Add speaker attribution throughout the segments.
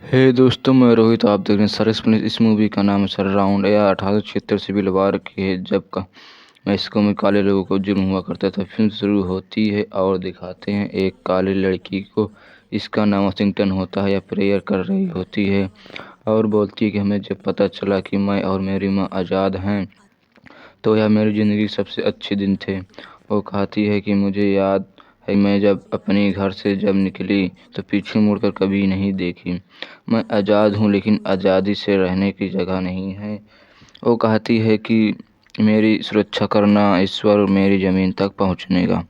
Speaker 1: हे दोस्तों, मैं रोहित। आप देख रहे हैं सर एक्सप्लेन। इस मूवी का नाम है सर राउंड या 1876 सिविल वार की है, जब का मैक्सिको में काले लोगों को जुर्म हुआ करता था। फिल्म शुरू होती है और दिखाते हैं एक काली लड़की को, इसका नाम वाशिंगटन होता है, या प्रेयर कर रही होती है और बोलती है कि हमें जब पता चला कि मैं और मेरी माँ आज़ाद हैं तो यह मेरी ज़िंदगी के सबसे अच्छे दिन थे। वो कहती है कि मुझे याद है मैं जब अपने घर से जब निकली तो पीछे मुड़कर कभी नहीं देखी। मैं आज़ाद हूँ, लेकिन आज़ादी से रहने की जगह नहीं है। वो कहती है कि मेरी सुरक्षा करना ईश्वर मेरी ज़मीन तक पहुँचने का।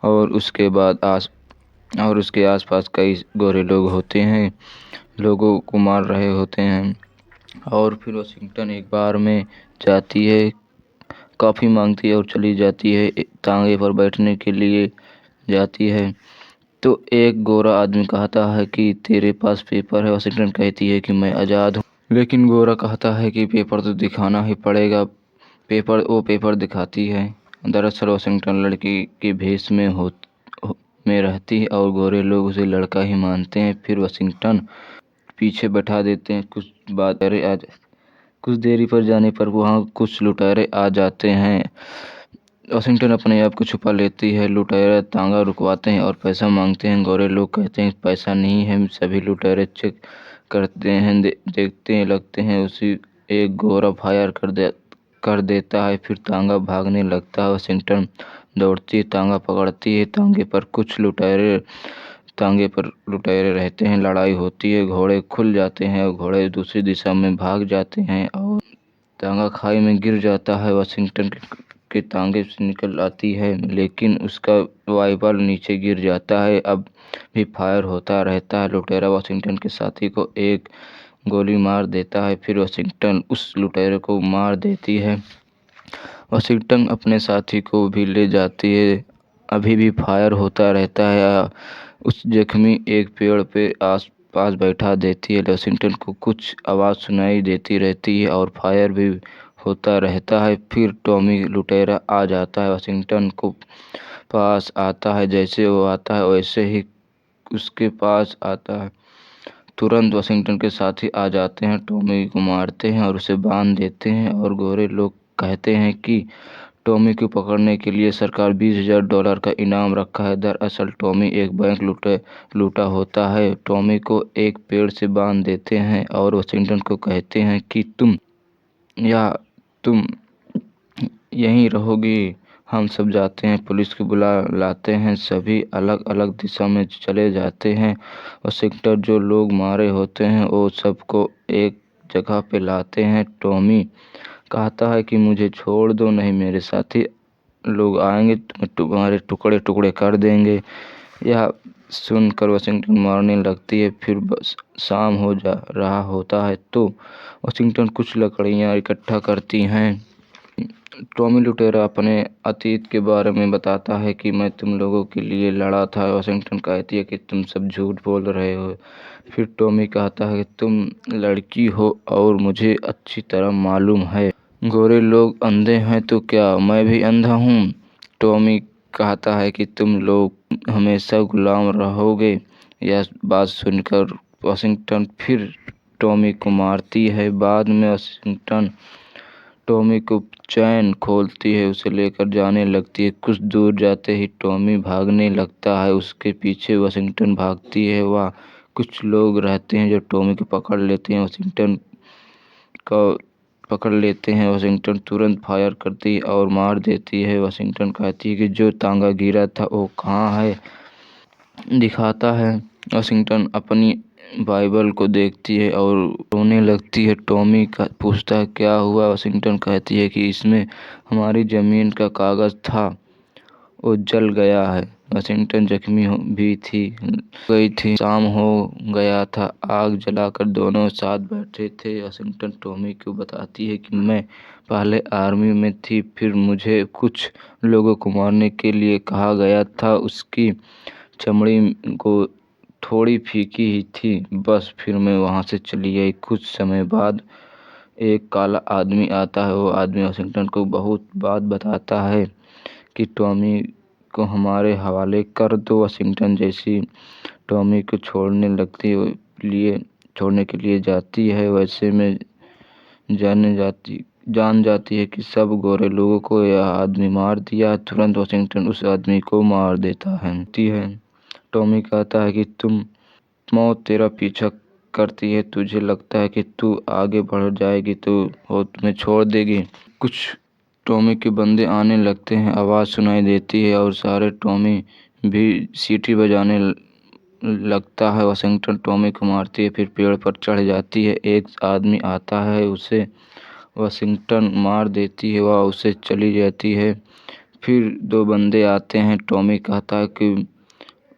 Speaker 1: और उसके बाद और उसके आसपास कई गोरे लोग होते हैं, लोगों को मार रहे होते हैं। और फिर वाशिंगटन एक बार में जाती है, कॉफ़ी मांगती है और चली जाती है। तांगे पर बैठने के लिए जाती है तो एक गोरा आदमी कहता है कि तेरे पास पेपर है। वाशिंगटन कहती है कि मैं आज़ाद हूँ, लेकिन गोरा कहता है कि पेपर तो दिखाना ही पड़ेगा। वो पेपर दिखाती है। दरअसल वाशिंगटन लड़की के भेष में में रहती है और गोरे लोग उसे लड़का ही मानते हैं। फिर वाशिंगटन पीछे बैठा देते हैं। कुछ देरी पर जाने पर वहाँ कुछ लुटेरे आ जाते हैं। वाशिंगटन अपने आप को छुपा लेती है। लुटेरे तांगा रुकवाते हैं और पैसा मांगते हैं। गोरे लोग कहते हैं पैसा नहीं है। सभी लुटेरे चेक करते हैं, देखते हैं, लगते हैं उसी। एक गोरा फायर कर देता है। फिर तांगा भागने लगता है। वाशिंगटन दौड़ती है, तांगा पकड़ती है। तांगे पर लुटेरे रहते हैं। लड़ाई होती है, घोड़े खुल जाते हैं और घोड़े दूसरी दिशा में भाग जाते हैं और तांगा खाई में गिर जाता है। वाशिंगटन के तांगे से निकल आती है, लेकिन उसका वाइपर नीचे गिर जाता है। अब भी फायर होता रहता है। लुटेरा वाशिंगटन के साथी को एक गोली मार देता है। फिर वाशिंगटन उस लुटेरे को मार देती है। वाशिंगटन अपने साथी को भी ले जाती है। अभी भी फायर होता रहता है। उस जख्मी एक पेड़ पे आस पास बैठा देती है। वाशिंगटन को कुछ आवाज़ सुनाई देती रहती है और फायर भी होता रहता है। फिर टॉमी लुटेरा आ जाता है, वाशिंगटन को पास आता है। जैसे वो आता है वैसे ही उसके पास आता है। तुरंत वाशिंगटन के साथी आ जाते हैं, टॉमी को मारते हैं और उसे बांध देते हैं। और गोरे लोग कहते हैं कि टॉमी को पकड़ने के लिए सरकार $20,000 का इनाम रखा है। दरअसल टॉमी एक बैंक लूटा होता है। टॉमी को एक पेड़ से बांध देते हैं और वाशिंगटन को कहते हैं कि तुम यहीं रहोगी, हम सब जाते हैं। पुलिस को बुला लाते हैं। सभी अलग अलग दिशा में चले जाते हैं। वाशिंगटन जो लोग मारे होते हैं वो सबको एक जगह पे लाते हैं। टॉमी कहता है कि मुझे छोड़ दो, नहीं मेरे साथी लोग आएंगे तुम्हारे टुकड़े टुकड़े कर देंगे। यह सुनकर वाशिंगटन मारने लगती है। फिर बस शाम हो जा रहा होता है तो वाशिंगटन कुछ लकड़ियाँ इकट्ठा करती हैं। टॉमी लुटेरा अपने अतीत के बारे में बताता है कि मैं तुम लोगों के लिए लड़ा था। वाशिंगटन कहती है कि तुम सब झूठ बोल रहे हो। फिर टॉमी कहता है कि तुम लड़की हो और मुझे अच्छी तरह मालूम है गोरे लोग अंधे हैं, तो क्या मैं भी अंधा हूँ? टॉमी कहता है कि तुम लोग हमेशा गुलाम रहोगे। यह बात सुनकर वाशिंगटन फिर टॉमी को मारती है। बाद में वाशिंगटन टॉमी को चैन खोलती है, उसे लेकर जाने लगती है। कुछ दूर जाते ही टॉमी भागने लगता है, उसके पीछे वाशिंगटन भागती है। वह कुछ लोग रहते हैं जो टॉमी को पकड़ लेते हैं। वाशिंगटन तुरंत फायर करती है और मार देती है। वाशिंगटन कहती है कि जो तांगा गिरा था वो कहाँ है, दिखाता है। वाशिंगटन अपनी बाइबल को देखती है और रोने लगती है। टॉमी का पूछता है क्या हुआ। वाशिंगटन कहती है कि इसमें हमारी ज़मीन का कागज़ था, वो जल गया है। वाशिंगटन जख्मी भी गई थी। शाम हो गया था। आग जलाकर दोनों साथ बैठे थे। वाशिंगटन टॉमी को बताती है कि मैं पहले आर्मी में थी, फिर मुझे कुछ लोगों को मारने के लिए कहा गया था। उसकी चमड़ी को थोड़ी फीकी ही थी, बस फिर मैं वहाँ से चली आई। कुछ समय बाद एक काला आदमी आता है। वो आदमी वाशिंगटन को बहुत बात बताता है कि टॉमी को हमारे हवाले कर दो। वाशिंगटन जैसी टॉमी को छोड़ने लगती है लिए छोड़ने के लिए जाती है। वैसे में जान जाती है कि सब गोरे लोगों को यह आदमी मार दिया। तुरंत वाशिंगटन उस आदमी को मार देता है। टॉमी कहता है कि मौत तेरा पीछा करती है, तुझे लगता है कि तू आगे बढ़ जाएगी तो वो तुम्हें छोड़ देगी। कुछ टॉमी के बंदे आने लगते हैं, आवाज़ सुनाई देती है और सारे टॉमी भी सीटी बजाने लगता है। वाशिंगटन टॉमी को मारती है, फिर पेड़ पर चढ़ जाती है। एक आदमी आता है, उसे वाशिंगटन मार देती है, वह उससे चली जाती है। फिर दो बंदे आते हैं, टॉमी कहता है कि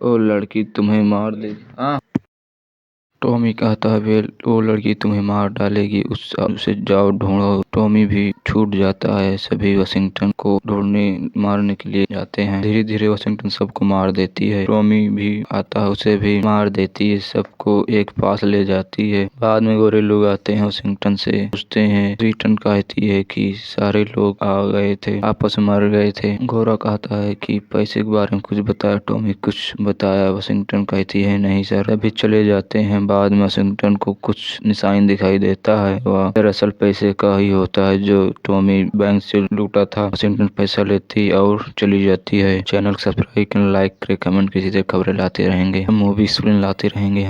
Speaker 1: वो लड़की तुम्हें मार देगी। टॉमी कहता है वो लड़की तुम्हें मार डालेगी, उसे जाओ ढूंढो। टॉमी भी छूट जाता है। सभी वाशिंगटन को ढूंढने मारने के लिए जाते हैं। धीरे धीरे वाशिंगटन सबको मार देती है। टॉमी भी आता है, उसे भी मार देती है। सबको एक पास ले जाती है। बाद में गोरे लोग आते हैं, वाशिंगटन से पूछते हैं। वाशिंगटन कहती है कि सारे लोग आ गए थे, आपस में मर गए थे। गोरा कहता है कि पैसे के बारे में कुछ बताया। टॉमी कुछ बताया। वाशिंगटन कहती है नहीं सर। अभी चले जाते हैं। बाद में वाशिंगटन को कुछ निशान दिखाई देता है, वह दरअसल पैसे का ही होता है जो टॉमी बैंक से लूटा था। वाशिंगटन पैसा लेती और चली जाती है। चैनल सब्सक्राइब करें, लाइक करें, कमेंट कीजिए। खबरें लाते रहेंगे, मूवी एक्सप्लेन लाते रहेंगे।